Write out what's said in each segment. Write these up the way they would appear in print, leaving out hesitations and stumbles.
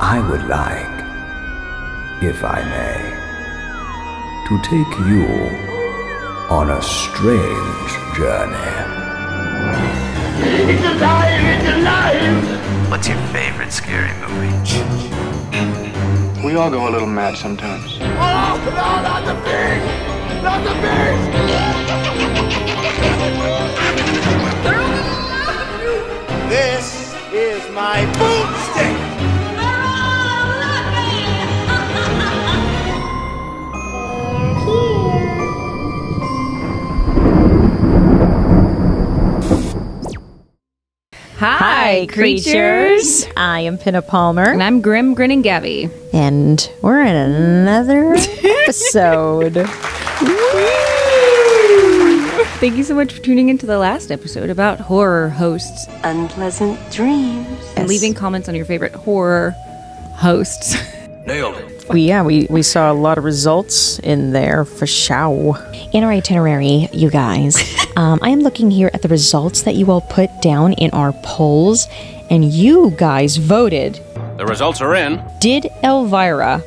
I would like, if I may, to take you on a strange journey. It's alive! It's alive! What's your favorite scary movie? We all go a little mad sometimes. Oh, no, not the beast! Not the beast! This is my boomstick! Hi, creatures! I am Pinna Palmer. And I'm Grim Grinning Gabby. And we're in another episode. Thank you so much for tuning into the last episode about horror hosts. Unpleasant dreams. And leaving comments on your favorite horror hosts. Nailed it. We saw a lot of results in there for show. In our itinerary, you guys, I am looking here at the results that you all put down in our polls, and you guys voted. The results are in. Did Elvira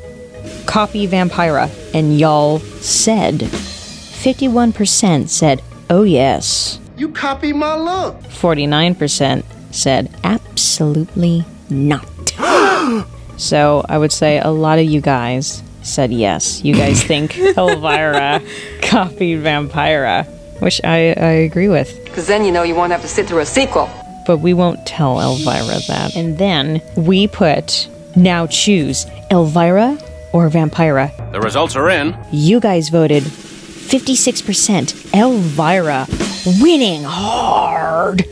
copy Vampira? And y'all said 51% said, oh yes. You copy my look! 49% said, absolutely not. So I would say a lot of you guys said yes. You guys think Elvira copied Vampira, which I agree with. Because then you know you won't have to sit through a sequel. But we won't tell Elvira that. And then we put, now choose Elvira or Vampira. The results are in. You guys voted 56% Elvira, winning hard.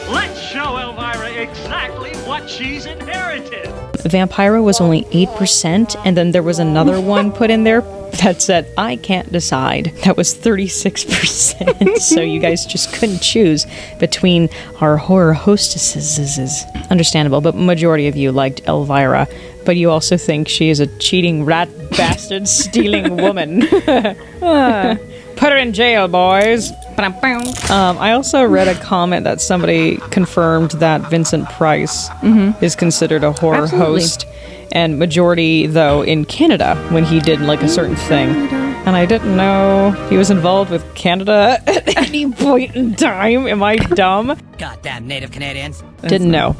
Let's show Elvira exactly what she's inherited. Vampira was only 8%, and then there was another one put in there that said, I can't decide. That was 36%. So you guys just couldn't choose between our horror hostesses. Understandable, but majority of you liked Elvira. But you also think she is a cheating rat bastard stealing woman. Put her in jail, boys. I also read a comment that somebody confirmed that Vincent Price is considered a horror host, and majority, though, in Canada, when he did, like, a certain thing. And I didn't know he was involved with Canada at any point in time. Am I dumb? Goddamn native Canadians. Didn't know.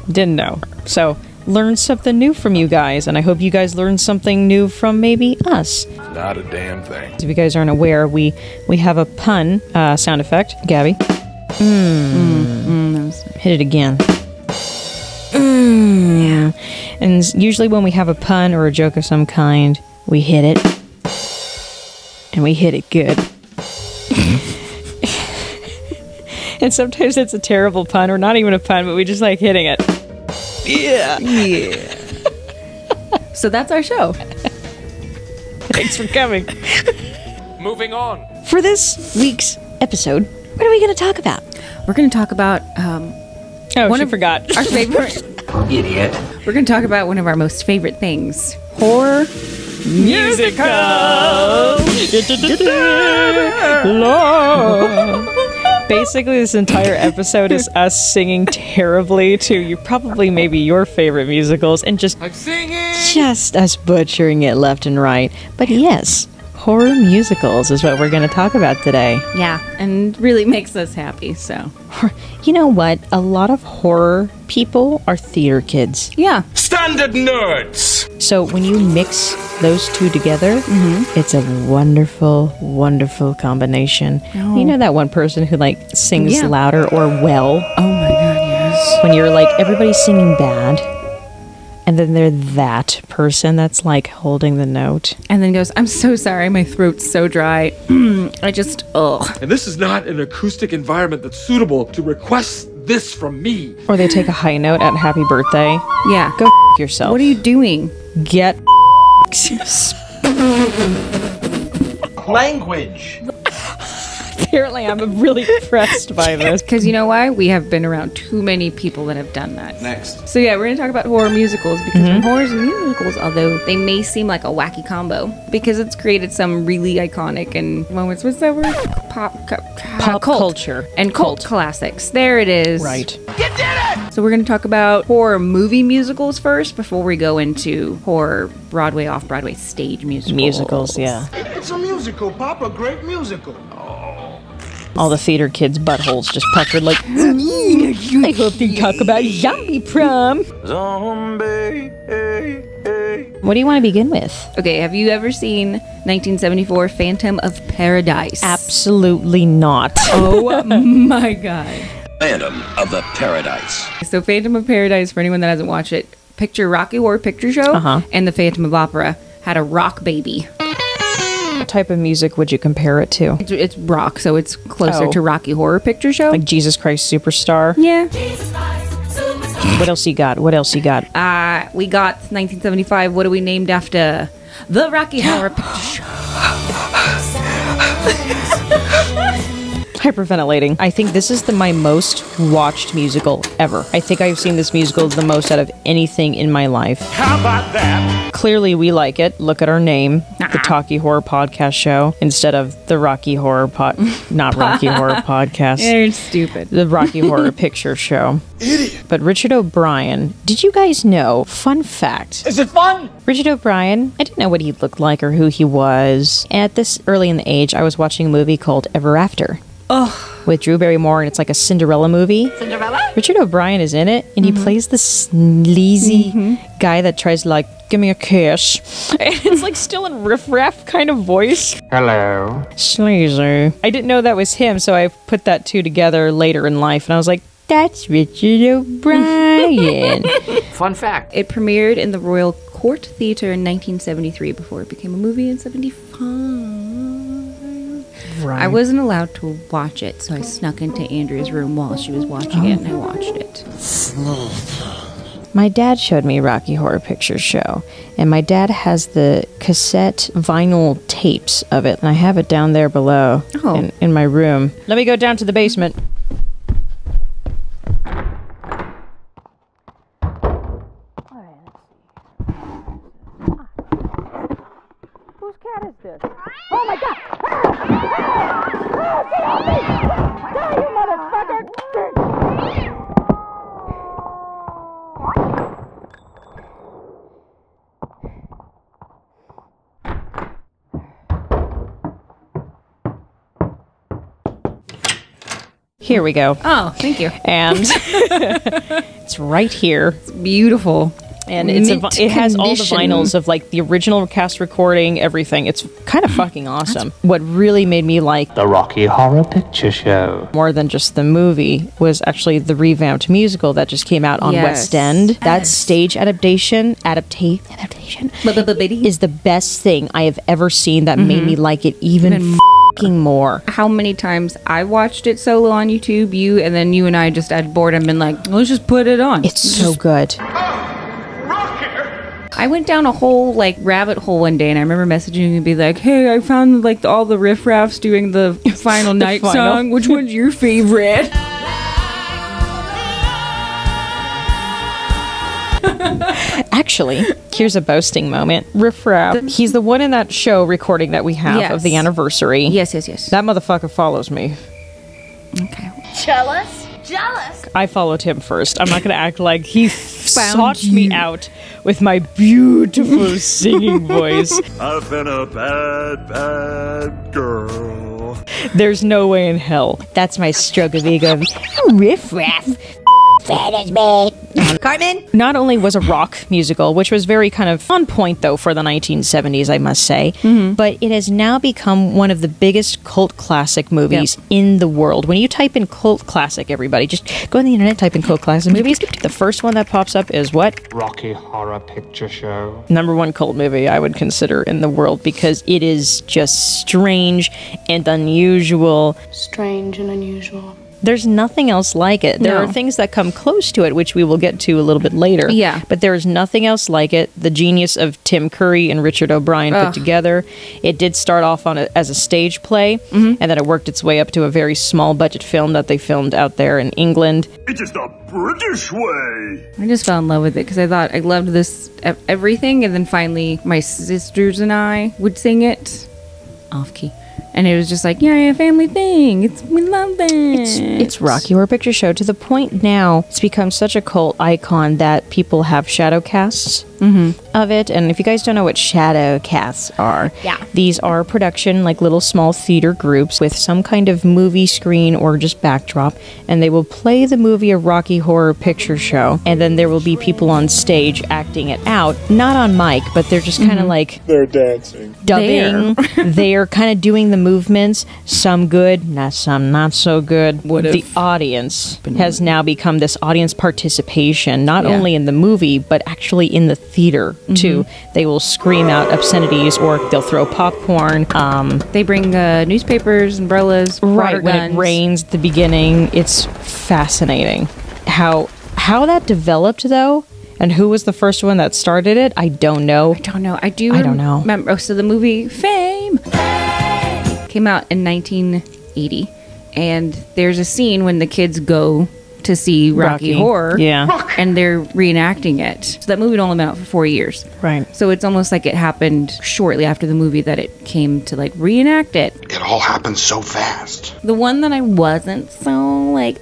So, learned something new from you guys, and I hope you guys learned something new from maybe us. Not a damn thing. If you guys aren't aware, we have a pun sound effect. Gabby. Hit it again. Yeah. And usually when we have a pun or a joke of some kind, we hit it. And we hit it good. And sometimes it's a terrible pun, or not even a pun, but we just like hitting it. Yeah. So that's our show. Thanks for coming. Moving on. For this week's episode, what are we going to talk about? We're going to talk about forgot. Our favorite. Idiot. We're going to talk about one of our most favorite things. Horror musicals. Basically, this entire episode is us singing terribly to maybe your favorite musicals, and just us butchering it left and right. But yes, horror musicals is what we're going to talk about today. Yeah, and really makes us happy, so. You know what? A lot of horror people are theater kids. Yeah. Standard nerds. So when you mix those two together, it's a wonderful, wonderful combination. Oh. You know that one person who like sings louder or well? Oh my god, yes. When you're like, everybody's singing bad, and then they're that person that's like holding the note. And then goes, I'm so sorry, my throat's so dry. I just, ugh. And this is not an acoustic environment that's suitable to request this from me. Or they take a high note at happy birthday. Yeah. Go yourself. What are you doing? Get Language. Apparently, I'm really impressed by this. Because you know why? We have been around too many people that have done that. Next. So yeah, we're going to talk about horror musicals because when horrors and musicals, although they may seem like a wacky combo, because it's created some really iconic and moments. What's that word? Pop cult. culture. And cult classics. There it is. Right. You did it! So we're going to talk about horror movie musicals first before we go into horror Broadway, off-Broadway stage musicals. Musicals, yeah. It's a musical, Pop, a great musical. All the theater kids' buttholes just puckered like, I hope they talk about zombie prom. Zombie, hey, hey. What do you want to begin with? Okay, have you ever seen 1974 Phantom of Paradise? Absolutely not. Oh my god. Phantom of the Paradise. So Phantom of Paradise, for anyone that hasn't watched it, picture Rocky Horror Picture Show and the Phantom of Opera had a rock baby. What type of music would you compare it to? It's rock, so it's closer to Rocky Horror Picture Show. Like Jesus Christ Superstar? Yeah. What else you got? What else you got? We got 1975. What are we named after? The Rocky Horror Picture Show. Hyperventilating. I think this is my most watched musical ever. I think I've seen this musical the most out of anything in my life. How about that? Clearly we like it. Look at our name. The Talky Horror Podcast Show instead of the Rocky Horror not Rocky Horror Podcast. You're stupid. The Rocky Horror Picture Show. Idiot. But Richard O'Brien, did you guys know, fun fact. Is it fun? Richard O'Brien, I didn't know what he looked like or who he was. At this early in the age, I was watching a movie called Ever After. Oh. With Drew Barrymore, and it's like a Cinderella movie. Cinderella? Richard O'Brien is in it, and he plays this sleazy guy that tries to, like, give me a kiss. And it's like still in riff-raff kind of voice. Hello. Sleazy. I didn't know that was him, so I put that two together later in life, and I was like, that's Richard O'Brien. Fun fact. It premiered in the Royal Court Theatre in 1973 before it became a movie in 75. Right. I wasn't allowed to watch it, so I snuck into Andrea's room while she was watching it, and I watched it. My dad showed me Rocky Horror Picture Show, and my dad has the cassette vinyl tapes of it, and I have it down there below in my room. Let me go down to the basement. Whose cat is this? Oh my god! Get off me! Die, you motherfucker! Here we go. Oh, thank you. And it's right here. It's beautiful. And it has all the vinyls of like the original cast recording, everything. It's kind of fucking awesome. What really made me like The Rocky Horror Picture Show. more than just the movie was actually the revamped musical that just came out on West End. That stage adaptation is the best thing I have ever seen that made me like it even fucking more. How many times I watched it solo on YouTube, and then you and I just at boredom been like, let's just put it on. It's so good. I went down a whole like rabbit hole one day, and I remember messaging you and be like, "Hey, I found like all the riffraffs doing the final night song. Which one's your favorite?" Actually, here's a boasting moment. Riffraff. He's the one in that show recording that we have of the anniversary. Yes. That motherfucker follows me. Okay. Jealous? Jealous? I followed him first. I'm not going to act like he sought me out with my beautiful singing voice. I've been a bad, bad girl. There's no way in hell. That's my stroke of ego. Riff-raff. Cartman? Not only was a rock musical, which was very kind of on point though for the 1970s, I must say, but it has now become one of the biggest cult classic movies in the world. When you type in cult classic, everybody, just go on the internet, type in cult classic movies. The first one that pops up is what? Rocky Horror Picture Show. #1 cult movie I would consider in the world because it is just strange and unusual. Strange and unusual. There's nothing else like it. There are things that come close to it, which we will get to a little bit later. Yeah. But there is nothing else like it. The genius of Tim Curry and Richard O'Brien put together. It did start off as a stage play, and then it worked its way up to a very small budget film that they filmed out there in England. It's just a British way. I just fell in love with it because I thought I loved this everything, and then finally my sisters and I would sing it off key. And it was just like, yeah, a family thing. We love that. It's Rocky Horror Picture Show to the point now it's become such a cult icon that people have shadow casts of it. And if you guys don't know what shadow casts are, these are production, like little small theater groups with some kind of movie screen or just backdrop. And they will play the movie of Rocky Horror Picture Show. And then there will be people on stage acting it out. Not on mic, but they're just kind of like... They're dancing. Dubbing. They're kind of doing the movements, some good, some not so good. The audience has now become this audience participation, not only in the movie, but actually in the theater, too. They will scream out obscenities, or they'll throw popcorn. They bring newspapers, umbrellas, water when guns. it rains at the beginning. It's fascinating. How that developed, though, and who was the first one that started it, I don't know. I don't know. Remember, so the movie Fame came out in 1980, and there's a scene when the kids go to see Rocky Horror, and they're reenacting it. So that movie had only been out for 4 years, right? So it's almost like it happened shortly after the movie that it came to like reenact it. It all happened so fast. The one that I wasn't so like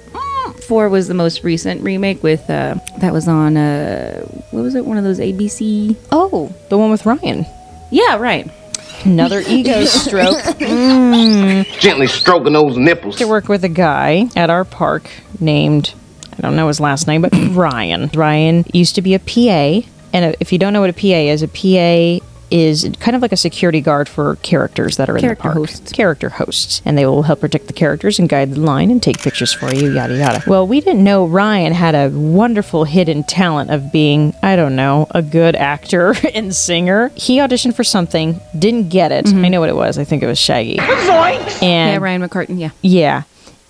for was the most recent remake with that was on what was it? One of those ABC? Oh, the one with Ryan. Yeah, right. Another ego stroke. Gently stroking those nipples. To work with a guy at our park named, I don't know his last name, but Ryan. Ryan used to be a PA, and if you don't know what a PA is kind of like a security guard for characters that are in the park. Character hosts. And they will help protect the characters and guide the line and take pictures for you, yada yada. Well, we didn't know Ryan had a wonderful hidden talent of being, I don't know, a good actor and singer. He auditioned for something, didn't get it. I know what it was. I think it was Shaggy. And Ryan McCartan, Yeah.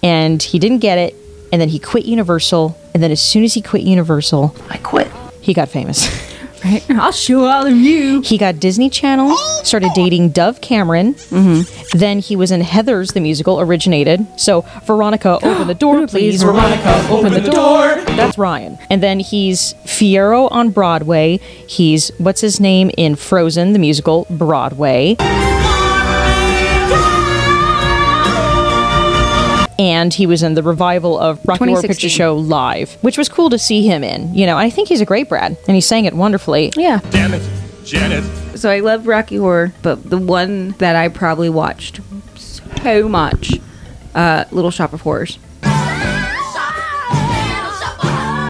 And he didn't get it, and then he quit Universal, and then as soon as he quit Universal, I quit. He got famous. Right? I'll show all of you. He got Disney Channel, started dating Dove Cameron. Then he was in Heathers, the musical, originated. So, Veronica, open the door, please. Veronica, open the door. That's Ryan. And then he's Fiyero on Broadway. He's, what's his name, in Frozen, the musical, Broadway. And he was in the revival of Rocky Horror Picture Show Live, which was cool to see him in. You know, I think he's a great Brad, and he sang it wonderfully. Yeah. Damn it, Janet. So I love Rocky Horror, but the one that I probably watched so much, Little Shop of Horrors.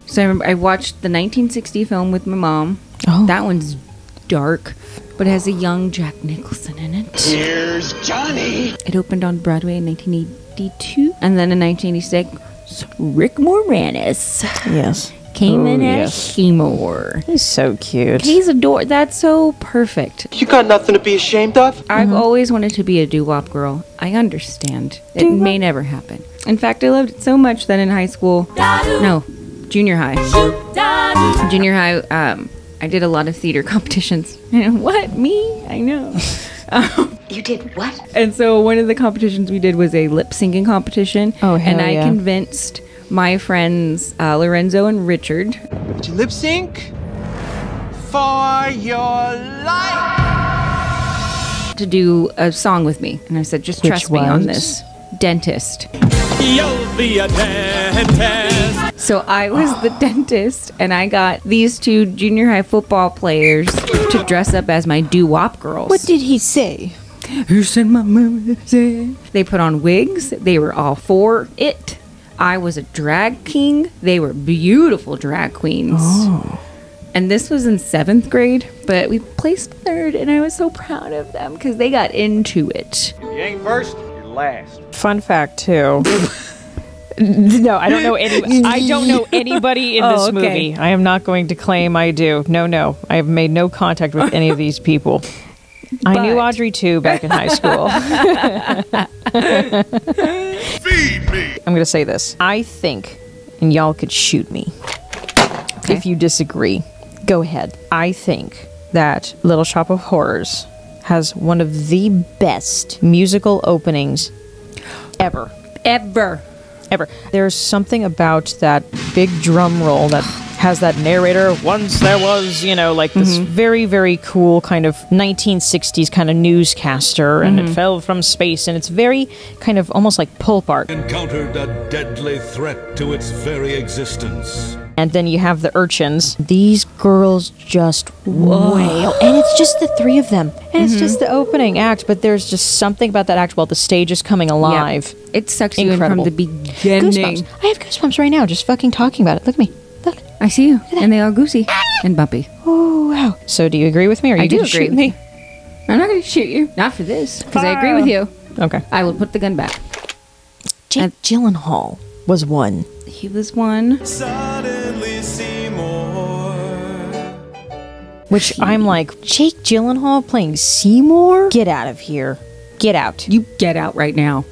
So I remember I watched the 1960 film with my mom. Oh. That one's dark, but it has a young Jack Nicholson in it. Here's Johnny. It opened on Broadway in 1982, and then in 1986, Rick Moranis. Yes. Came in as Seymour. He's so cute. He's adorable. That's so perfect. You got nothing to be ashamed of? I've always wanted to be a doo-wop girl. I understand. It may never happen. In fact, I loved it so much that in high school, junior high, I did a lot of theater competitions. What? Me? I know. You did what? And so one of the competitions we did was a lip-syncing competition. Oh, hell And I yeah. convinced my friends Lorenzo and Richard To lip sync for your life. to do a song with me. And I said, just Which trust me on was? this. Dentist. You'll be a dentist. So I was the dentist, and I got these two junior high football players to dress up as my doo-wop girls. What did he say? You said my mama said. They put on wigs. They were all for it. I was a drag king. They were beautiful drag queens. Oh. And this was in 7th grade, but we placed 3rd, and I was so proud of them because they got into it. You ain't first, you're last. Fun fact, too. No, I don't know anybody in this movie. I am not going to claim I do. No. I have made no contact with any of these people. I knew Audrey too back in high school. Feed me. I'm going to say this. I think, and y'all could shoot me if you disagree. Go ahead. I think that Little Shop of Horrors has one of the best musical openings ever. Ever. There's something about that big drum roll that has that narrator, once there was, like this very, very cool kind of 1960s kind of newscaster, and it fell from space, and it's very kind of almost like pulp art. Encountered a deadly threat to its very existence. And then you have the urchins. These girls just wail. And it's just the three of them. And it's just the opening act, but there's just something about that act while the stage is coming alive. Yep. It sucks you in from the beginning. Goosebumps. I have goosebumps right now just fucking talking about it. Look at me. Look. I see you. And they are goosey and bumpy. Oh, wow. So do you agree with me, or are you going to shoot me? I'm not going to shoot you. Not for this, because I agree with you. Okay. I will put the gun back. Jake Gyllenhaal was one. He was one. Suddenly Seymour. Which I'm like, Jake Gyllenhaal playing Seymour? Get out of here. Get out. You get out right now.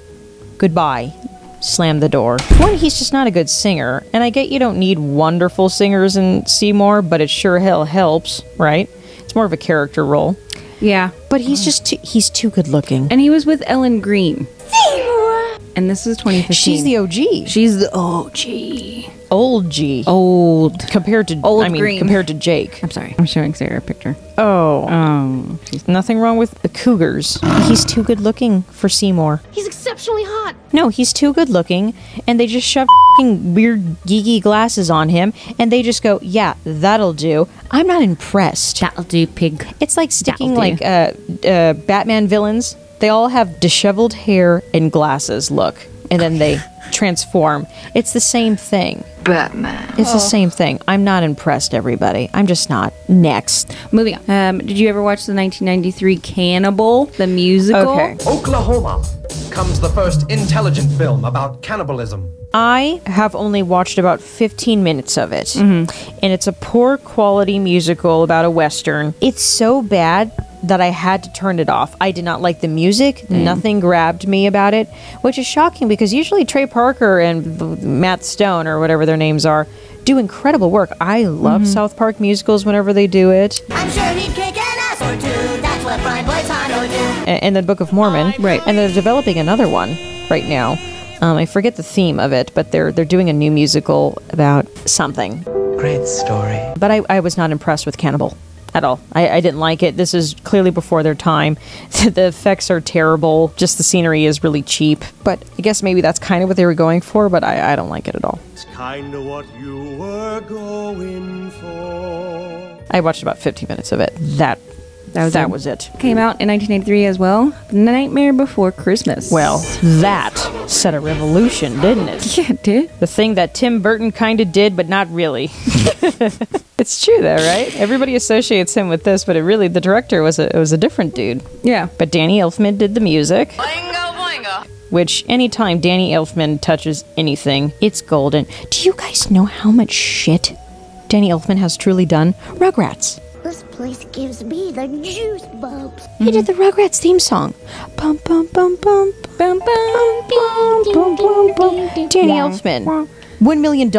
Goodbye. Slam the door. One, he's just not a good singer, and I get you don't need wonderful singers in Seymour, but it sure hell helps, right? It's more of a character role. Yeah. But he's just he's too good looking. And he was with Ellen Green. Seymour! And this is 2015. She's the OG. She's the OG. Old G. Old. Compared to Green. Compared to Jake. I'm sorry. I'm showing Sarah a picture. Oh. Nothing wrong with the cougars. He's too good looking for Seymour. He's exceptionally hot. No, he's too good looking, and they just shove weird geeky glasses on him, and they just go, yeah, that'll do. I'm not impressed. That'll do, pig. It's like sticking Batman villains. They all have disheveled hair and glasses, look, and then they transform. It's the same thing. Batman. It's the same thing. I'm not impressed, everybody. I'm just not. Next. Moving on. Did you ever watch the 1993 Cannibal, the musical? Okay. Oklahoma comes the first intelligent film about cannibalism. I have only watched about 15 minutes of it, and it's a poor quality musical about a Western. It's so bad that I had to turn it off. I did not like the music. Nothing grabbed me about it, which is shocking because usually Trey Parker and Matt Stone, or whatever their names are, do incredible work. I love South Park musicals whenever they do it. I'm sure he'd kick an ass or two. That's what Brian Boitano do. And the Book of Mormon. Right. And they're developing another one right now. I forget the theme of it, but they're doing a new musical about something. Great story. But I was not impressed with Cannibal at all. I didn't like it. This is clearly before their time. The effects are terrible. Just the scenery is really cheap. But I guess maybe that's kind of what they were going for, but I don't like it at all. It's kind of what you were going for. I watched about 15 minutes of it. That was it. Came out in 1983 as well. Nightmare Before Christmas. Well, that set a revolution, didn't it? Yeah, it did. The thing that Tim Burton kind of did, but not really. It's true, though, right? Everybody associates him with this, but the director was a different dude. Yeah. But Danny Elfman did the music. Boingo, boingo. Which, anytime Danny Elfman touches anything, it's golden. Do you guys know how much shit Danny Elfman has truly done? Rugrats. This place gives me the juice bumps. He did the Rugrats theme song. Bum bum bum bum bum bum bum bum bum bum. Danny Elfman. $1 million.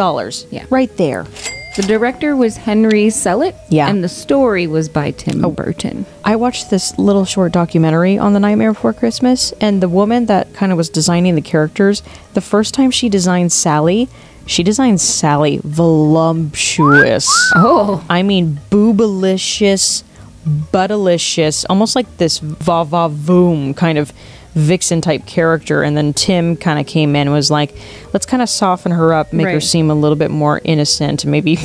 Yeah. Right there. The director was Henry Selick. Yeah. And the story was by Tim Burton. I watched this little short documentary on The Nightmare Before Christmas, and the woman that kind of was designing the characters, the first time she designed Sally voluptuous. Oh. I mean, boobalicious, buttalicious, almost like this va-va-voom kind of vixen type character. And then Tim kind of came in and was like, let's kind of soften her up, make her seem a little bit more innocent. Maybe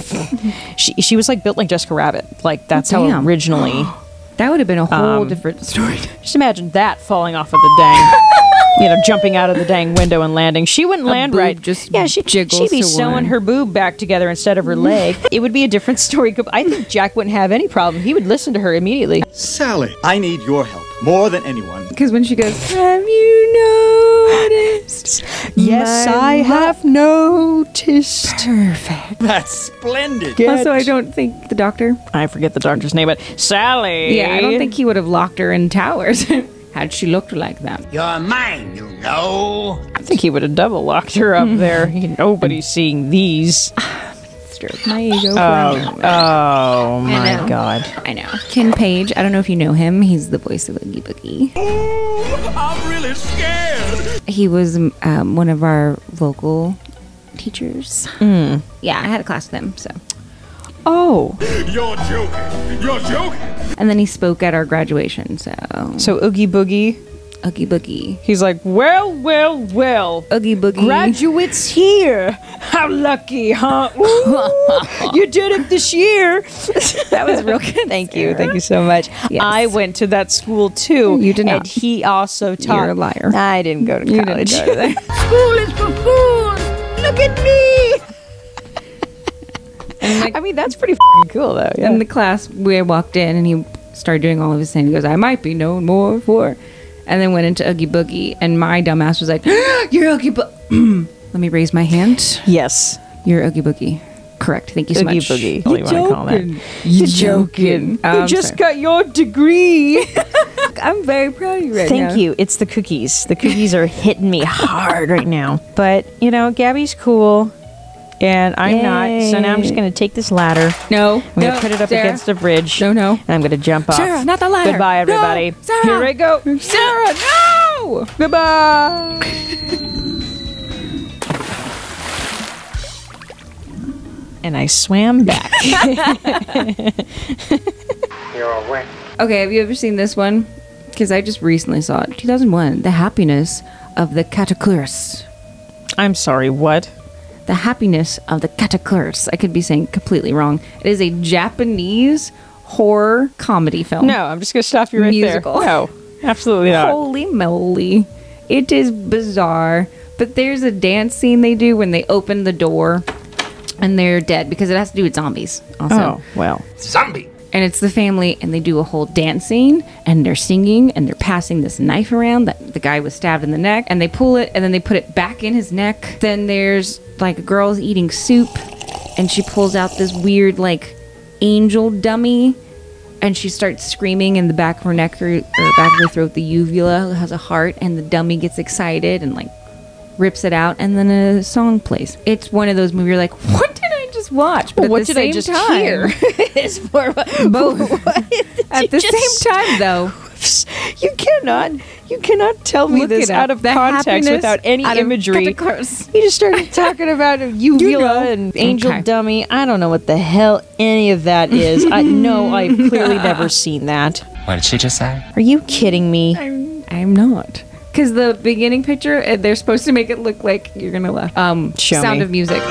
she was like built like Jessica Rabbit. Like that's how originally. That would have been a whole different story. Just imagine that falling off of the dang, jumping out of the dang window and landing. She wouldn't land right. Just she'd be sewing her boob back together instead of her leg. It would be a different story. I think Jack wouldn't have any problem. He would listen to her immediately. Sally, I need your help. more than anyone. Because when she goes, have you noticed? Yes, I have noticed. Perfect. That's splendid. Also, I don't think the doctor. I forget the doctor's name, but Sally. Yeah, I don't think he would have locked her in towers had she looked like that. You're mine, you know. I think he would have double locked her up there. Nobody's seeing these. Stroke my ego. Oh my God. I know. Ken Page, I don't know if you know him. He's the voice of Oogie Boogie. Ooh, I'm really scared. He was one of our vocal teachers. Yeah, I had a class with him, so. Oh. You're joking. You're joking. And then he spoke at our graduation, so. So Oogie Boogie. Oogie Boogie. He's like, well, Oogie Boogie. Graduates here. How lucky, huh? Ooh, you did it this year. That was real good. Thank you. Thank you so much. Yes. I went to that school too. You did not. And he also taught. You're a liar. I didn't go to You college. didn't go there. School is for fools. Look at me. And I mean, that's pretty f***ing cool though. Yeah. In the class, we walked in and he started doing all of his things. He goes, I might be known more for... And then went into Oogie Boogie, and my dumbass was like, "You're Oogie Boogie." Let me raise my hand. Yes, you're Oogie Boogie. Correct. Thank you so much. Oogie Boogie. You're joking. You're joking. You just got your degree. I'm very proud of you right now. Thank you. It's the cookies. The cookies are hitting me hard right now. But you know, Gabby's cool. And I'm not, so now I'm just going to take this ladder. No. I'm going to put it up Sarah. against the bridge. No. And I'm going to jump off. Sarah, not the ladder. Goodbye, everybody. No, Sarah. Here I go. Sarah, no! Goodbye. And I swam back. You're wet. Okay, have you ever seen this one? Because I just recently saw it. 2001, The Happiness of the Katakurs. I'm sorry, what? The Happiness of the Katakurs. I could be saying completely wrong. It is a Japanese horror comedy film. No, I'm just going to stop you right Musical. there. No, absolutely not. Holy moly. It is bizarre. But there's a dance scene they do when they open the door and they're dead because it has to do with zombies also. Oh, well. Zombie. And it's the family, and they do a whole dance scene, and they're singing, and they're passing this knife around that the guy was stabbed in the neck, and they pull it, and then they put it back in his neck. Then there's, like, a girl's eating soup, and she pulls out this weird, like, angel dummy, and she starts screaming in the back of her neck, or back of her throat, the uvula has a heart, and the dummy gets excited, and, like, rips it out, and then a song plays. It's one of those movies you're like, what did I just watch? But what at the did I same just time, hear? both. At the same time, though, you cannot tell me Look this it up. out of The context happiness without any out of imagery. Katakurs. You just started talking about a uvula and angel Okay. dummy. I don't know what the hell any of that is. I know I've clearly never seen that. What did she just say? Are you kidding me? I'm not. Because the beginning picture, they're supposed to make it look like you're gonna laugh. Show Sound me. of Music.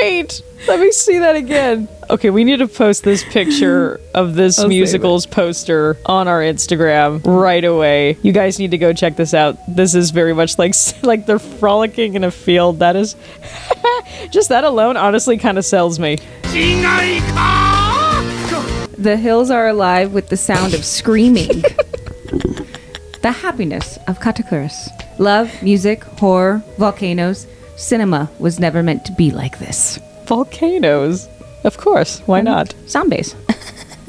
Wait. Let me see that again. Okay, we need to post this picture of this musicals poster on our Instagram right away. You guys need to go check this out. This is very much like they're frolicking in a field. That is just that alone honestly kind of sells me. The hills are alive with the sound of screaming. The happiness of Katakurs. Love, music, horror, volcanoes. Cinema was never meant to be like this. Volcanoes. Of course. Why not? Zombies.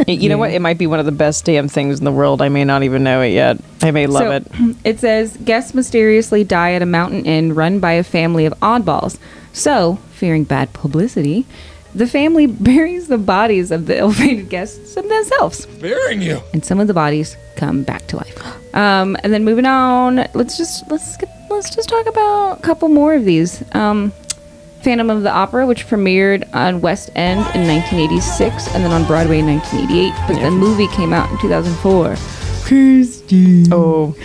You know what? It might be one of the best damn things in the world. I may not even know it yet. I may love it. It says, guests mysteriously die at a mountain inn run by a family of oddballs. So, fearing bad publicity, the family buries the bodies of the ill-fated guests themselves. Burying you. And some of the bodies come back to life. And then moving on, let's just talk about a couple more of these. Phantom of the Opera, which premiered on West End in 1986 and then on Broadway in 1988, but the movie came out in 2004. Christy. Oh,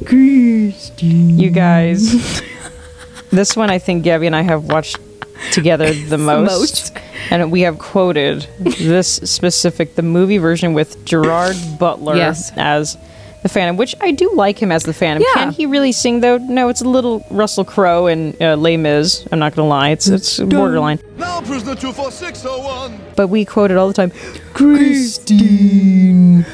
Christy. You guys, this one I think Gabby and I have watched together the most. And we have quoted this specific, the movie version with Gerard Butler as the Phantom, which I do like him as the Phantom. Yeah. Can he really sing, though? No, it's a little Russell Crowe and Les Mis. I'm not going to lie. It's borderline. Now, prisoner 24601. But we quote it all the time. Christine,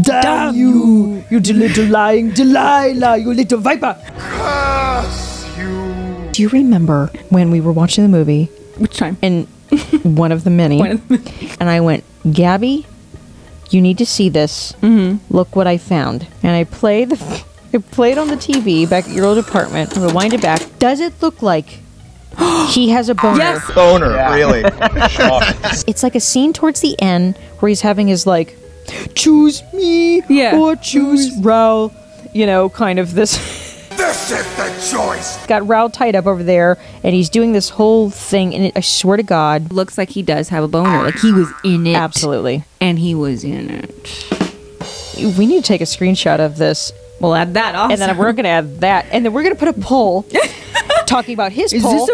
damn you, you little lying Delilah, you little viper. Curse you. Do you remember when we were watching the movie? Which time? And one of the many. And I went, Gabby, you need to see this. Look what I found. And I played it on the TV back at your old apartment. And rewind it back. Does it look like he has a boner? Yes. Boner, really. It's like a scene towards the end where he's having his like, choose me or choose Raul. You know, kind of this. This is the choice. Got Raul tied up over there, and he's doing this whole thing, and I swear to God. Looks like he does have a boner. Like he was in it. Absolutely. And he was in it. We need to take a screenshot of this. We'll add that also. And then we're going to add that. And then we're going to put a poll talking about his poll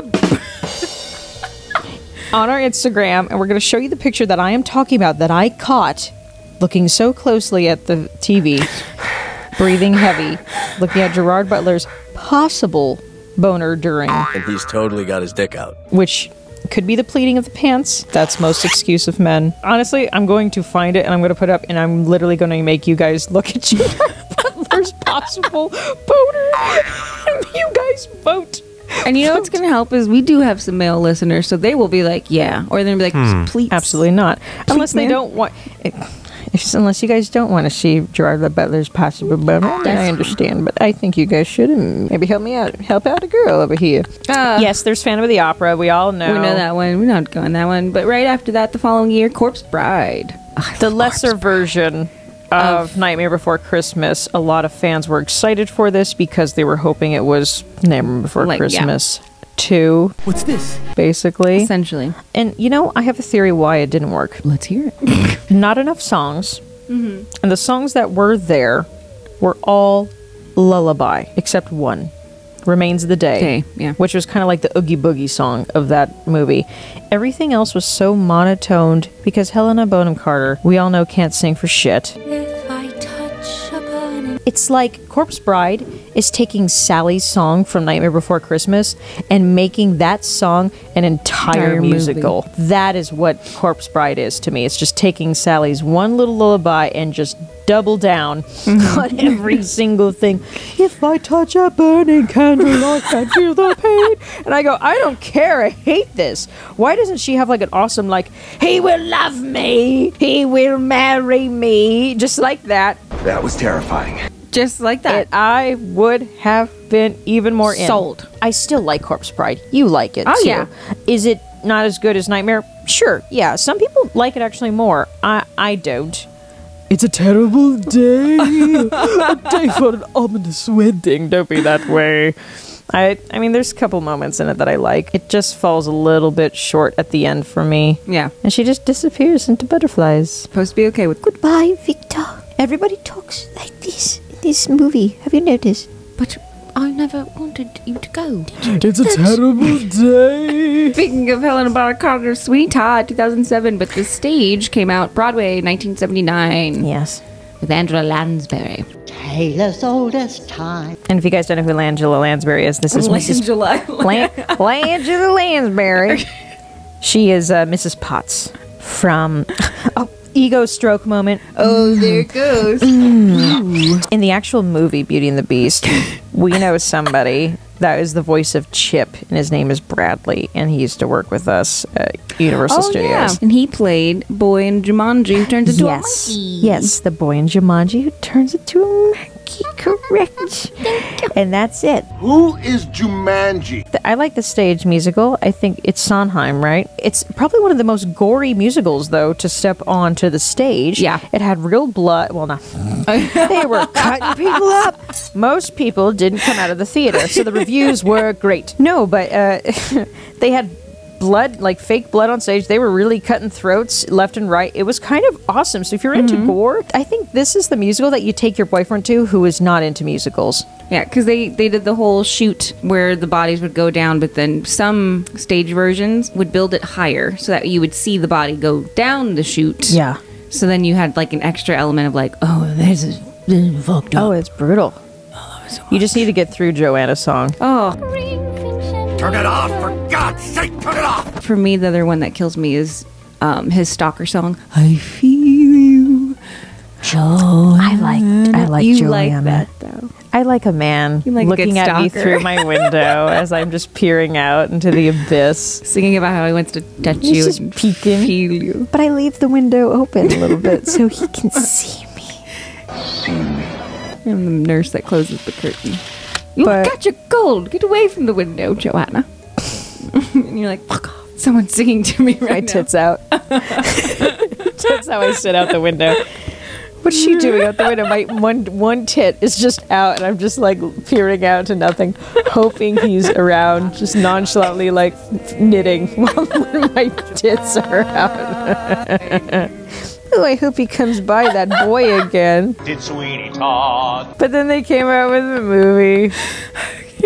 on our Instagram. And we're going to show you the picture that I am talking about that I caught looking so closely at the TV, breathing heavy, looking at Gerard Butler's possible boner during. And he's totally got his dick out. Which could be the pleating of the pants. That's most excuse of men. Honestly, I'm going to find it and I'm going to put it up and I'm literally going to make you guys look at Gerard Butler's possible boner. And you guys vote. And you know what's going to help is we do have some male listeners, so they will be like, yeah. Or they'll be like, please. Absolutely not. Unless they don't want... Unless you guys don't want to see Gerard Butler's possible boner, then I understand. But I think you guys should maybe help me out. Help out a girl over here. Yes, there's Phantom of the Opera. We all know. We know that one. We're not going that one. But right after that, the following year, Corpse Bride. The lesser version of Nightmare Before Christmas. A lot of fans were excited for this because they were hoping it was Nightmare Before Christmas 2. What's this? Basically. Essentially. And, you know, I have a theory why it didn't work. Let's hear it. Not enough songs. And the songs that were there were all lullaby, except one. Remains of the Day. Which was kind of like the Oogie Boogie song of that movie. Everything else was so monotoned because Helena Bonham Carter, we all know, can't sing for shit. It's like Corpse Bride is taking Sally's song from Nightmare Before Christmas and making that song an entire musical. Movie. That is what Corpse Bride is to me. It's just taking Sally's one little lullaby and just double down on every single thing. If I touch a burning candle, I can feel the pain. And I go, I don't care. I hate this. Why doesn't she have like an awesome, like, he will love me. He will marry me. Just like that. That was terrifying. Just like that. And I would have been even more sold. I still like Corpse Bride. You like it, oh, too. Yeah. Is it not as good as Nightmare? Sure, yeah. Some people like it actually more. I don't. It's a terrible day. A day for an ominous wedding. Don't be that way. I mean, there's a couple moments in it that I like. It just falls a little bit short at the end for me. Yeah. And she just disappears into butterflies. Supposed to be okay with goodbye, Victor. Everybody talks like this in this movie. Have you noticed? But I never wanted you to go. It's a terrible day. Speaking of Helena Bonham Carter's Sweetheart, 2007, but the stage came out Broadway, 1979. Yes. With Angela Lansbury. Taylor's oldest time. And if you guys don't know who Angela Lansbury is, this is Langela. Angela Lansbury. She is Mrs. Potts from... ego stroke moment. Oh, there it goes. In the actual movie Beauty and the Beast, we know somebody that is the voice of Chip, and his name is Bradley, and he used to work with us at Universal Studios. Yeah. And he played Boy in Jumanji who turns into a monkey. Yes, the boy in Jumanji who turns into a monkey. Correct. And that's it. Who is Jumanji? I like the stage musical. I think it's Sondheim, right? It's probably one of the most gory musicals, though, to step onto the stage. Yeah. It had real blood. Well, no. They were cutting people up. Most people didn't come out of the theater, so the reviews were great. No, but they had blood, like fake blood on stage. They were really cutting throats left and right. It was kind of awesome. So if you're into gore, I think this is the musical that you take your boyfriend to who is not into musicals. Yeah, because they did the whole shoot where the bodies would go down, but then some stage versions would build it higher so that you would see the body go down the chute. Yeah. So then you had like an extra element of like, oh, there's a fucked up. Oh, it's brutal. You just need to get through Joanna's song. Oh. Turn it off, for God's sake, turn it off! For me, the other one that kills me is his stalker song. I feel you, Joanna. I like you Joanna. Like that though. I like a man like looking at me stalker. through my window as I'm just peering out into the abyss. Singing about how he wants to touch He's you just and peeking. feel you. But I leave the window open a little bit so he can see me. I'm the nurse that closes the curtain. You got your cold. Get away from the window, Joanna. And you're like, fuck off. Someone's singing to me right My now. tits out. That's how I sit out the window. What's she doing out the window? My one tit is just out, and I'm just like peering out to nothing, hoping he's around, just nonchalantly like knitting while my tits are out. Oh, I hope he comes by, that boy again. Did Sweeney Todd? But then they came out with a movie.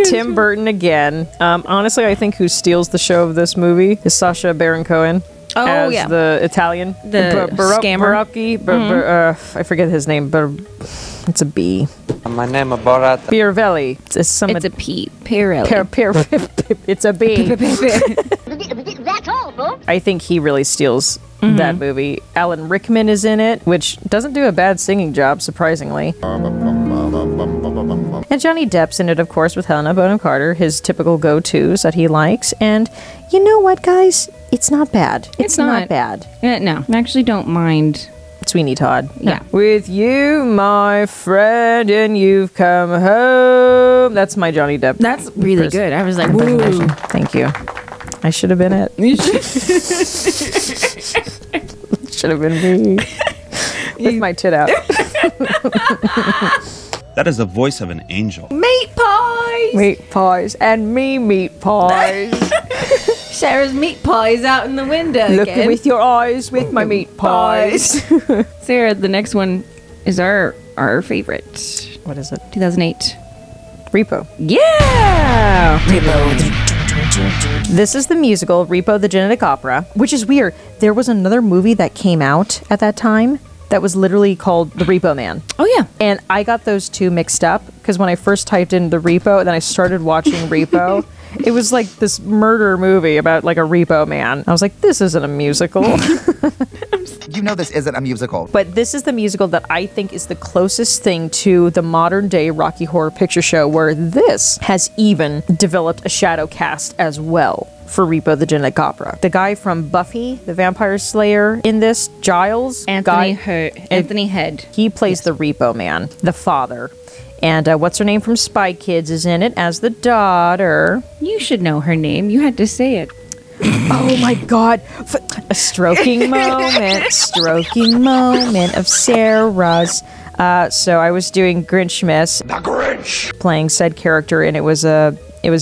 Tim Burton again. Honestly, I think who steals the show of this movie is Sacha Baron Cohen. Oh, as yeah. the Italian. The scammer. Barocchi, I forget his name, but it's a B. My name is Borat. Biarvelli. It's a P. Pirelli. It's a B. That's all, folks. I think he really steals that movie. Alan Rickman is in it, which doesn't do a bad singing job, surprisingly. And Johnny Depp's in it, of course, with Helena Bonham Carter, his typical go-tos that he likes. And you know what, guys? It's not bad. It's not bad. No, I actually don't mind. Sweeney Todd. Yeah. No. With you, my friend, and you've come home. That's my Johnny Depp. That's really good. I was like, woo. Thank you. I should have been it. Should have been me. With my tit out. That is the voice of an angel. Meat pies! Meat pies. And me meat pies. Sarah's meat pies out in the window Looking again. with your eyes with my meat pies. Sarah, the next one is our favorite. What is it? 2008. Repo. Yeah! Repo. This is the musical Repo the Genetic Opera, which is weird. There was another movie that came out at that time that was literally called The Repo Man. Oh, yeah. And I got those two mixed up because when I first typed in The Repo and then I started watching Repo, it was like this murder movie about like a repo man. I was like, this isn't a musical. You know this isn't a musical. But this is the musical that I think is the closest thing to the modern day Rocky Horror Picture Show, where this has even developed a shadow cast as well for Repo the Genetic Opera. The guy from Buffy, the Vampire Slayer, in this, Giles. Anthony Head. He plays the Repo Man, the father. And what's her name from Spy Kids is in it as the daughter. You should know her name. You had to say it. Oh my God. A stroking moment of Sarah's. So I was doing Grinchmas. The Grinch! Playing said character, and it was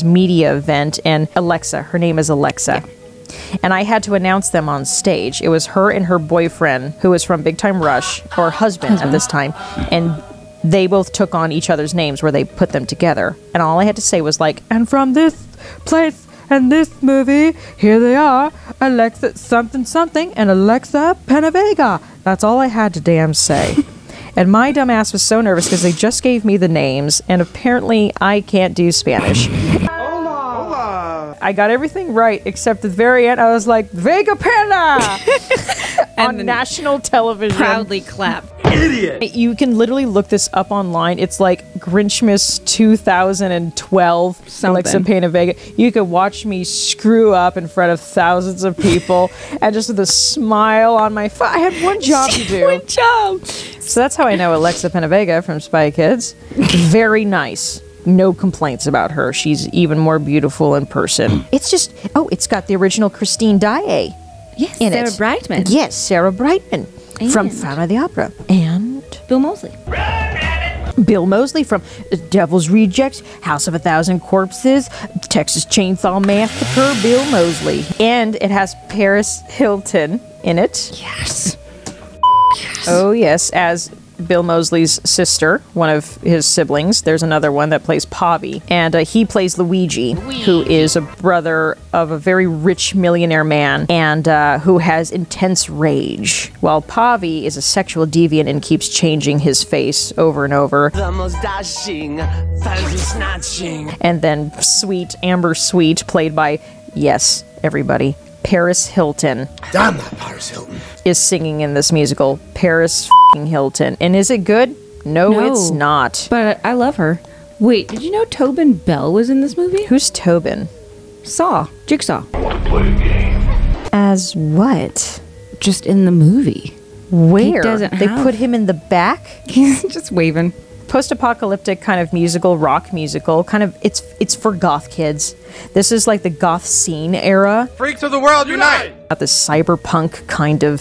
media event, and Alexa, her name is Alexa. Yeah. And I had to announce them on stage. It was her and her boyfriend, who was from Big Time Rush, or husband at this time, and they both took on each other's names where they put them together. And all I had to say was like, and from this place and this movie, here they are, Alexa something something and Alexa Penavega. That's all I had to damn say. And my dumb ass was so nervous because they just gave me the names, and apparently I can't do Spanish. I got everything right except at the very end I was like, Vega Pena! On national television. Proudly clap. Idiot! You can literally look this up online. It's like Grinchmas 2012. Something. Alexa Pena Vega. You could watch me screw up in front of thousands of people and just with a smile on my face. I had one job to do. One job! So that's how I know Alexa Pena Vega from Spy Kids. Very nice. No complaints about her. She's even more beautiful in person. It's just, it's got the original Christine Daae. Yes, in Sarah it. Brightman. Yes, Sarah Brightman from Phantom of the Opera. And Bill Moseley. Bill Moseley from Devil's Rejects, House of a Thousand Corpses, Texas Chainsaw Massacre, Bill Moseley. And it has Paris Hilton in it. Yes. Oh, yes, as Bill Moseley's sister, one of his siblings. There's another one that plays Pavi, and he plays Luigi, who is a brother of a very rich millionaire man, and who has intense rage, while Pavi is a sexual deviant and keeps changing his face over and over. The most dashing, fancy snatching. And then Amber Sweet, played by, yes, everybody, Paris Hilton. Damn that Paris Hilton. Is singing in this musical. Paris Hilton. And is it good? No, it's not. But I love her. Wait, did you know Tobin Bell was in this movie? Who's Tobin? Jigsaw. I want to play a game. As what? Just in the movie. Where? They put him in the back? He's just waving. Post-apocalyptic kind of musical, rock musical, kind of, it's for goth kids. This is like the goth scene era. Freaks of the world, unite! Got this cyberpunk kind of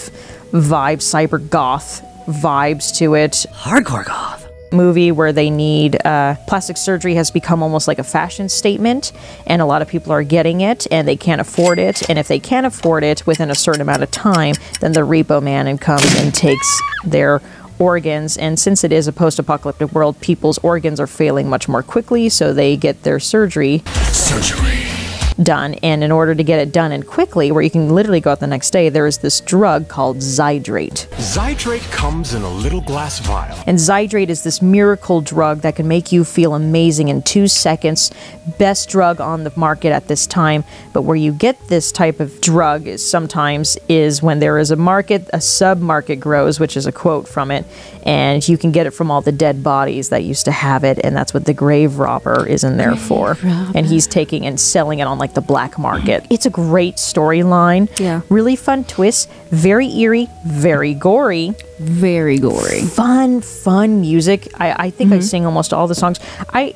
vibe, cyber goth vibes to it. Hardcore goth. Movie where they need plastic surgery has become almost like a fashion statement, and a lot of people are getting it and they can't afford it, and if they can't afford it within a certain amount of time, then the repo man comes and takes their organs. And since it is a post-apocalyptic world, people's organs are failing much more quickly, so they get their surgery done. And in order to get it done and quickly, where you can literally go out the next day, there is this drug called Zydrate. Zydrate comes in a little glass vial. And Zydrate is this miracle drug that can make you feel amazing in 2 seconds. Best drug on the market at this time. But where you get this type of drug sometimes is when there is a market, a sub-market grows, which is a quote from it, and you can get it from all the dead bodies that used to have it, and that's what the grave robber is in there for. And he's taking and selling it on like the black market. It's a great storyline. Yeah. Really fun twist. Very eerie. Very gory. Very gory. Fun music. I think I sing almost all the songs. I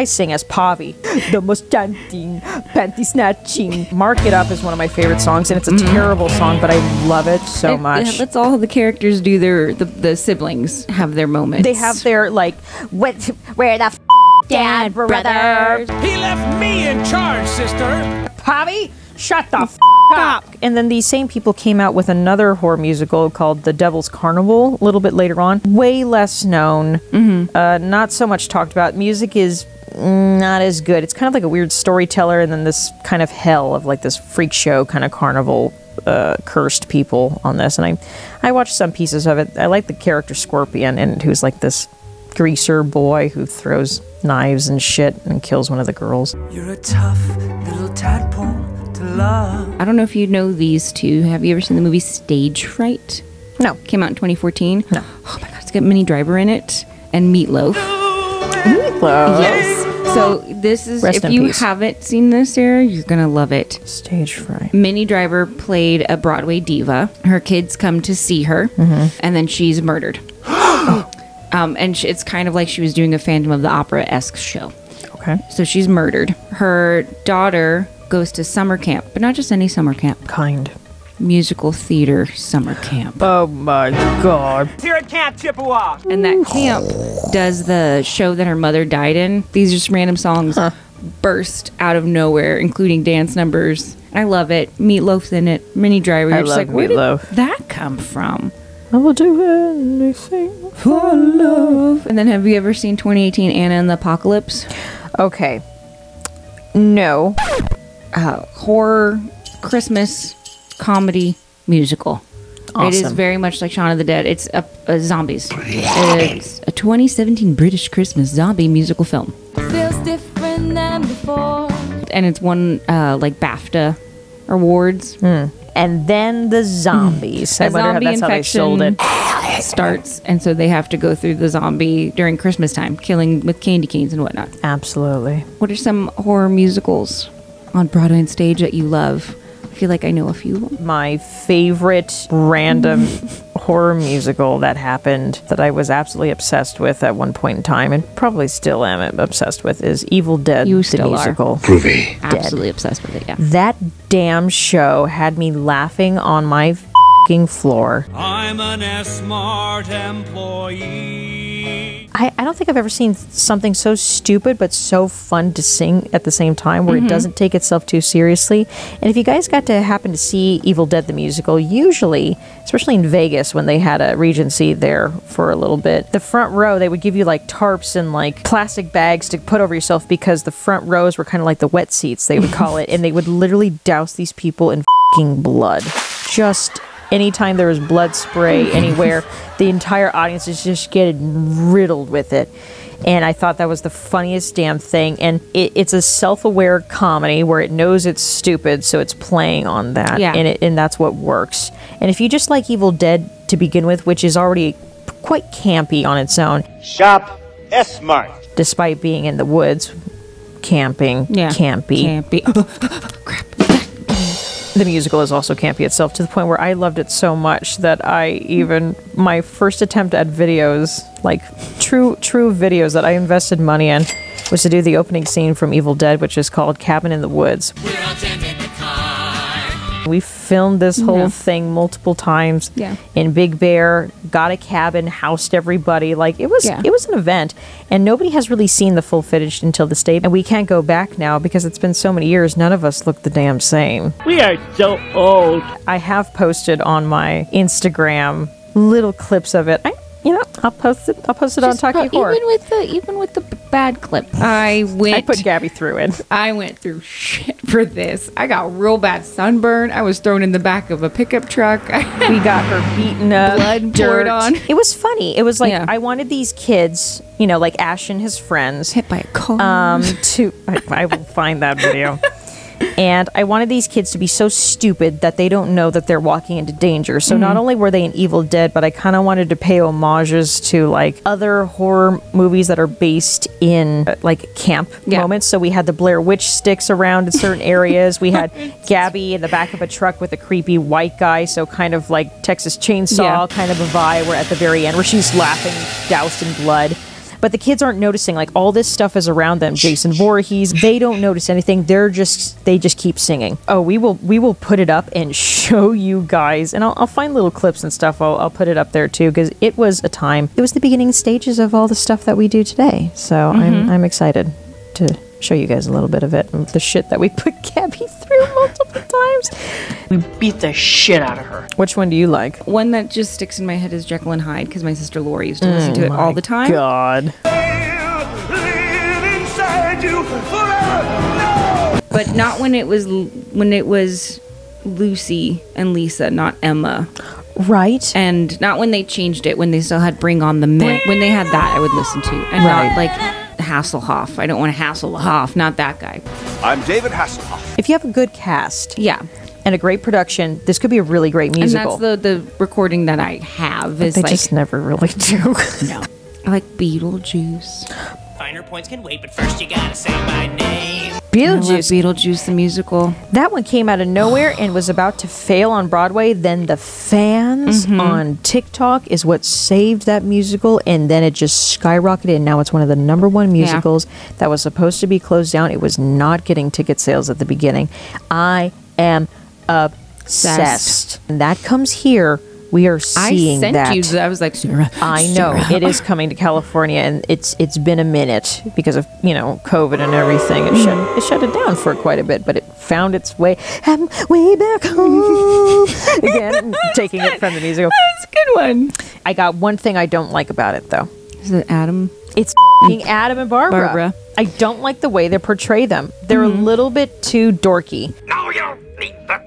sing as Pavi. The most chanting, panty snatching. Mark It Up is one of my favorite songs, and it's a terrible song, but I love it so much. That's all the characters do. The siblings have their moments. They have their, like, where the dad, brothers? He left me in charge, sister. Pavi, shut the up. And then these same people came out with another horror musical called The Devil's Carnival a little bit later on. Way less known. Not so much talked about. Music is not as good. It's kind of like a weird storyteller, and then this kind of hell of like this freak show kind of carnival cursed people on this. And I watched some pieces of it. I like the character Scorpion, and who's like this greaser boy who throws knives and shit and kills one of the girls. You're a tough little tadpole to love. I don't know if you know these two. Have you ever seen the movie Stage Fright? No. Came out in 2014. No. Oh my god, it's got Minnie Driver in it and Meatloaf. Meatloaf. Yes. So this is, Rest if in you peace. haven't seen this, Sarah, you're gonna love it. Stage Fright. Minnie Driver played a Broadway diva. Her kids come to see her, and then she's murdered. And it's kind of like she was doing a Phantom of the Opera-esque show. Okay. So she's murdered. Her daughter goes to summer camp, but not just any summer camp. Musical theater summer camp. Oh my god. Here at Camp Chippewa. And that camp does the show that her mother died in. These just random songs burst out of nowhere, including dance numbers. I love it. Meatloaf's in it. Minnie Driver. I You're just love like, where Meatloaf. did that come from? I will do anything for love. And then have you ever seen 2018 Anna and the Apocalypse? Okay. No. Horror, Christmas, comedy, musical. Awesome. It is very much like Shaun of the Dead. It's a zombies. It's a 2017 British Christmas zombie musical film. Feels different than before. And it's won like BAFTA awards. And then the zombies. I A wonder zombie that's how they sold it. starts, and so they have to go through the zombie during Christmas time, killing with candy canes and whatnot. Absolutely. What are some horror musicals on Broadway and stage that you love? I feel like I know a few. My favorite random horror musical that happened that I was absolutely obsessed with at one point in time, and probably still am obsessed with, is Evil Dead, You the still are. musical. Groovy. Absolutely obsessed with it, yeah. That damn show had me laughing on my f***ing floor. I'm an S-Mart employee. I don't think I've ever seen something so stupid but so fun to sing at the same time, where it doesn't take itself too seriously. And if you guys got to happen to see Evil Dead the musical, usually, especially in Vegas when they had a Regency there for a little bit, the front row, they would give you like tarps and like plastic bags to put over yourself, because the front rows were kind of like the wet seats, they would call it, and they would literally douse these people in f***ing blood. Just anytime there was blood spray anywhere, the entire audience is just getting riddled with it. And I thought that was the funniest damn thing. And it's a self-aware comedy where it knows it's stupid, so it's playing on that. Yeah. And that's what works. And if you just like Evil Dead to begin with, which is already quite campy on its own. Shop S-Mart. Despite being in the woods, camping, campy. Crap. The musical is also campy itself, to the point where I loved it so much that my first attempt at videos, like true videos that I invested money in, was to do the opening scene from Evil Dead, which is called Cabin in the Woods. We filmed this whole thing multiple times in Big Bear, got a cabin, housed everybody. Like, it was an event, and nobody has really seen the full footage until this day. And we can't go back now because it's been so many years. None of us look the damn same. We are so old. I have posted on my Instagram little clips of it. I'll post it on Talky Horror. Even with the bad clip, I put Gabby through it. I went through shit for this. I got real bad sunburn. I was thrown in the back of a pickup truck. We got her beaten up, blood poured on. It was funny. It was like, I wanted these kids, like Ash and his friends, hit by a car. I will find that video. And I wanted these kids to be so stupid that they don't know that they're walking into danger. So not only were they in Evil Dead, but I kind of wanted to pay homages to like other horror movies that are based in like camp moments. So we had the Blair Witch sticks around in certain areas. We had Gabby in the back of a truck with a creepy white guy. So kind of like Texas Chainsaw kind of a vibe, where at the very end where she's laughing, doused in blood. But the kids aren't noticing, like, all this stuff is around them. Jason Voorhees, they don't notice anything. They just keep singing. Oh, we will put it up and show you guys, and I'll find little clips and stuff. I'll put it up there too, because it was a time. It was the beginning stages of all the stuff that we do today. So I'm excited to show you guys a little bit of it, and the shit that we put Gabby through multiple times. We beat the shit out of her. Which one do you like? One that just sticks in my head is Jekyll and Hyde, because my sister Lori used to listen to it all the time. God. But not when it was Lucy and Lisa, not Emma. Right. And not when they changed it, when they still had Bring on the Men. When they had that, I would listen to. And not like Hasselhoff. I don't want to Hasselhoff, not that guy. I'm David Hasselhoff. If you have a good cast, and a great production, this could be a really great musical. And that's the recording that I have. But they just never really do. No. I like Beetlejuice. Finer points can wait, but first you gotta say my name. Beetlejuice the musical. That one came out of nowhere and was about to fail on Broadway. Then the fans on TikTok is what saved that musical, and then it just skyrocketed, and now it's one of the #1 musicals that was supposed to be closed down. It was not getting ticket sales at the beginning. I am obsessed. And that comes here. We are seeing that. I sent you. I was like, Sarah. I know it is coming to California, and it's been a minute because of COVID and everything. It shut it down for quite a bit, but it found its way back home again. Taking it from the musical. That's a good one. I got one thing I don't like about it though. Is it Adam? It's Adam and Barbara. I don't like the way they portray them. They're a little bit too dorky. No, you don't need the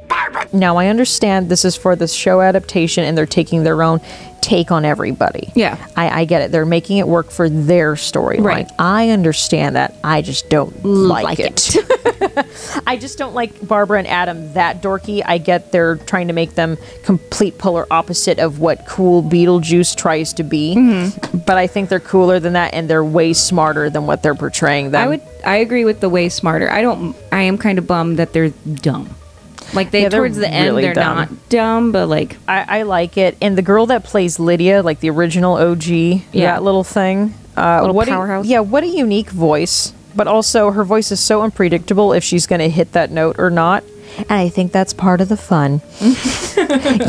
Barbara. Now, I understand this is for the show adaptation, and they're taking their own take on everybody. Yeah. I get it. They're making it work for their storyline. Right. I understand that. I just don't like it. I just don't like Barbara and Adam that dorky. I get they're trying to make them complete polar opposite of what cool Beetlejuice tries to be. But I think they're cooler than that, and they're way smarter than what they're portraying them. I agree with the way smarter. I am kind of bummed that they're dumb. Like towards the end, they're dumb. Not dumb, but like I like it. And the girl that plays Lydia, like the original OG, that little thing, little powerhouse. What a unique voice. But also, her voice is so unpredictable if she's going to hit that note or not. And I think that's part of the fun.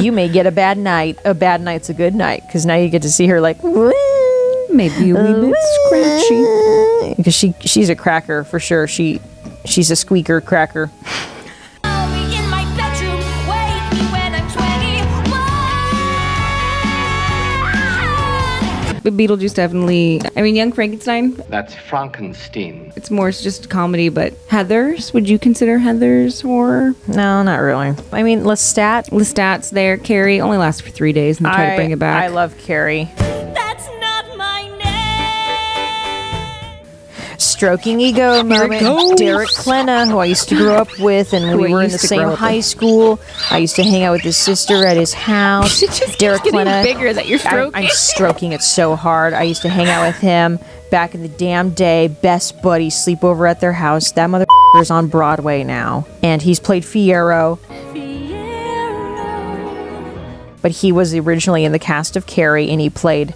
You may get a bad night. A bad night's a good night, because now you get to see her like, woo. Maybe a wee bit scratchy. Because she's a cracker for sure. She's a squeaker cracker. But Beetlejuice definitely. I mean, Young Frankenstein. That's Frankenstein. It's more just comedy, but Heathers. Would you consider Heathers horror? No, not really. I mean, Lestat's there. Carrie only lasts for 3 days, and they try to bring it back. I love Carrie. That's not my name. Stroking ego moment. Derek Klena, who I used to grow up with, and we were in the same high school. I used to hang out with his sister at his house. Derek Klena. Bigger that you're stroking. I'm stroking it so hard. I used to hang out with him back in the damn day. Best buddies, sleep over at their house. That motherfucker's on Broadway now, and he's played Fiyero. But he was originally in the cast of Carrie, and he played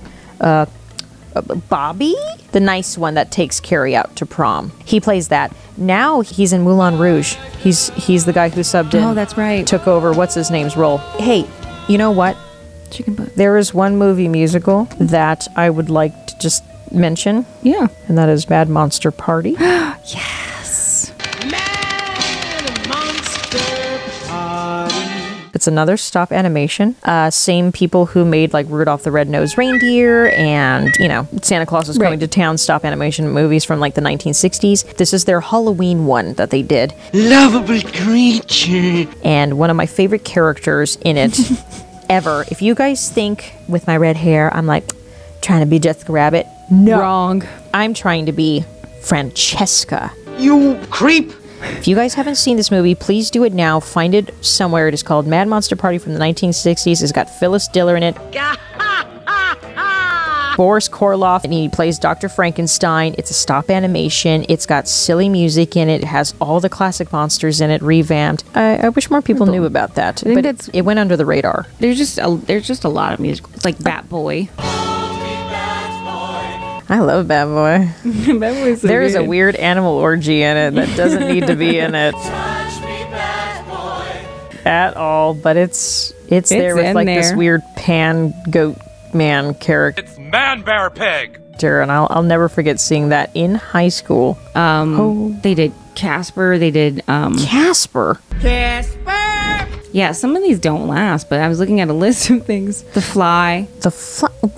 Bobby, the nice one that takes Carrie out to prom. He plays that. Now he's in Moulin Rouge. He's the guy who subbed in. Oh, that's right. Took over what's his name's role. Hey, you know what? Chicken butt. There is one movie musical that I would like to just mention. Yeah. And that is Mad Monster Party. Yes. Mad Monster Party. It's another stop animation. Same people who made like Rudolph the Red-Nosed Reindeer and, you know, Santa Claus is Coming to Town stop animation movies from like the 1960s. This is their Halloween one that they did. Lovable creature. And one of my favorite characters in it ever. If you guys think with my red hair, I'm like trying to be Jessica Rabbit. No. Wrong. I'm trying to be Francesca. You creep. If you guys haven't seen this movie, please do it now. Find it somewhere. It is called Mad Monster Party from the 1960s. It's got Phyllis Diller in it. Boris Karloff, and he plays Dr. Frankenstein. It's a stop animation. It's got silly music in it. It has all the classic monsters in it, revamped. I wish more people knew about that. But it went under the radar. There's just a lot of music. It's like Bat Boy. I love Bad Boy. Bad Boy's so There is a good. weird animal orgy in it that doesn't need to be in it at all, but it's there with like this weird pan goat man character. It's Man Bear Pig. And I'll never forget seeing that in high school. They did Casper. They did Casper. Yeah, some of these don't last, but I was looking at a list of things. The Fly.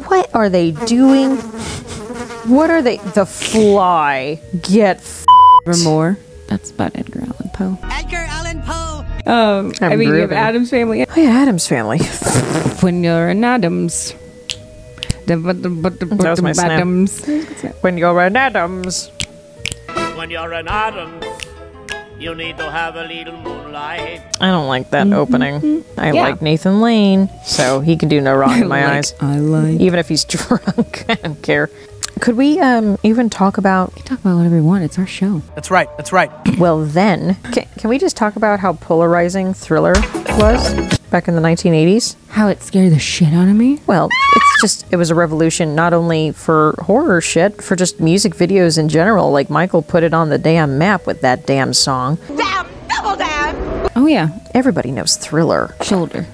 What are they doing? What are they? The Fly. Get more. That's about Edgar Allan Poe. Edgar Allan Poe. I mean, you have Addams Family. Oh yeah, Addams Family. When you're an Addams. That was my snap. When you're an Addams. When you're an Addams, you need to have a little moonlight. I don't like that opening. I like Nathan Lane, so he can do no wrong in my eyes. Even if he's drunk, I don't care. Could we even talk about... We can talk about whatever we want. It's our show. That's right. That's right. Well then, can we just talk about how polarizing Thriller was back in the 1980s? How it scared the shit out of me? Well, it was a revolution not only for horror shit, for just music videos in general. Like Michael put it on the damn map with that damn song. Damn! Double damn! Oh yeah. Everybody knows Thriller. Shoulder.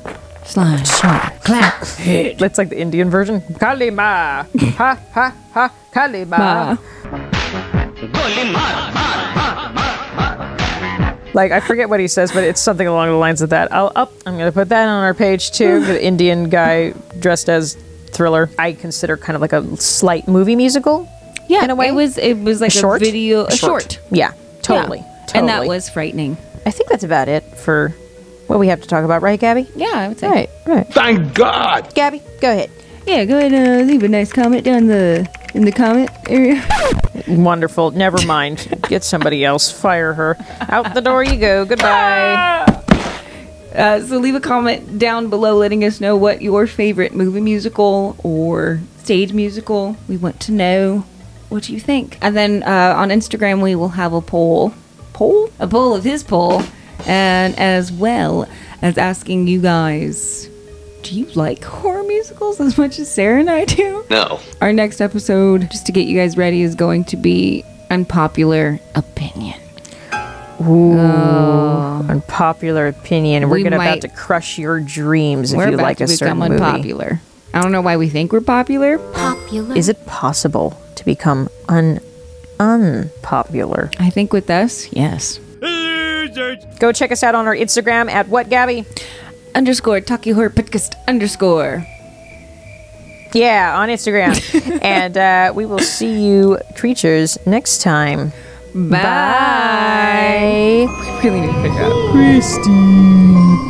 Slide. Shoulder. Clap. Hit. That's like the Indian version. Kalima. Ha ha ha. Kalima. Like, I forget what he says, but it's something along the lines of that. I'm going to put that on our page too. The Indian guy dressed as Thriller. I consider kind of like a slight movie musical. Yeah, in a way. It was like a video. A short. Yeah, totally. And that was frightening. I think that's about it for what we have to talk about, right, Gabby? Yeah, I would say. Right. Thank God. Gabby, go ahead. Yeah, go ahead and leave a nice comment down in the comment area. Wonderful. Never mind. Get somebody else. Fire her. Out the door you go. Goodbye. So leave a comment down below letting us know what your favorite movie musical or stage musical. We want to know what you think. And then on Instagram we will have a poll. A poll of his poll. And as well as asking you guys, do you like horror musicals as much as Sarah and I do? No. Our next episode, just to get you guys ready, is going to be Unpopular Opinion. Ooh, unpopular opinion. We're about to crush your dreams if you like a certain movie. Unpopular. I don't know why we think we're popular. Popular. Is it possible to become unpopular? I think with us, yes. Go check us out on our Instagram at what, Gabby? _ Talky Horror Podcast _ Yeah, on Instagram. And we will see you creatures next time. Bye. Bye. We really need to pick up. Christy.